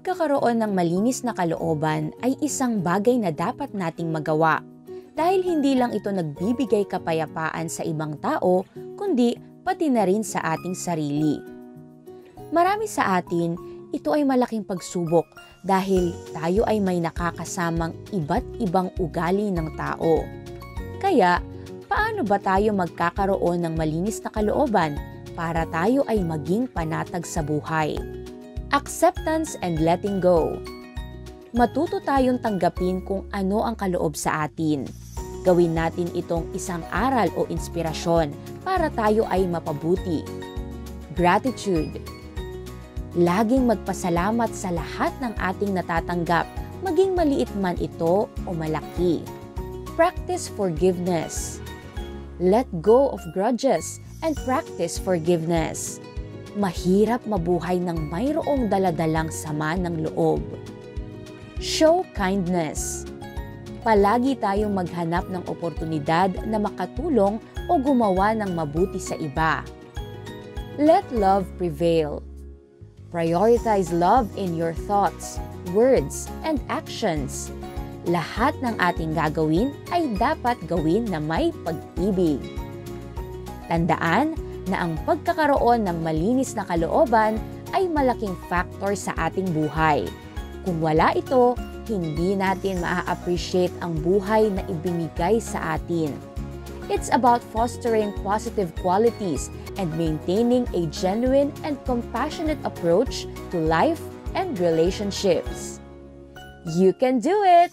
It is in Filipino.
pagkakaroon ng malinis na kalooban ay isang bagay na dapat nating magawa dahil hindi lang ito nagbibigay kapayapaan sa ibang tao kundi pati na rin sa ating sarili. Marami sa atin, ito ay malaking pagsubok dahil tayo ay may nakakasamang iba't ibang ugali ng tao. Kaya, paano ba tayo magkakaroon ng malinis na kalooban para tayo ay maging panatag sa buhay? Acceptance and letting go. Matuto tayong tanggapin kung ano ang kaloob sa atin. Gawin natin itong isang aral o inspirasyon para tayo ay mapabuti. Gratitude. Laging magpasalamat sa lahat ng ating natatanggap, maging maliit man ito o malaki. Practice forgiveness. Let go of grudges and practice forgiveness. Mahirap mabuhay ng mayroong daladalang sama ng loob. Show kindness. Palagi tayong maghanap ng oportunidad na makatulong o gumawa ng mabuti sa iba. Let love prevail. Prioritize love in your thoughts, words, and actions. Lahat ng ating gagawin ay dapat gawin na may pag-ibig. Tandaan na ang pagkakaroon ng malinis na kalooban ay malaking factor sa ating buhay. Kung wala ito, hindi natin maa-appreciate ang buhay na ibinigay sa atin. It's about fostering positive qualities and maintaining a genuine and compassionate approach to life and relationships. You can do it!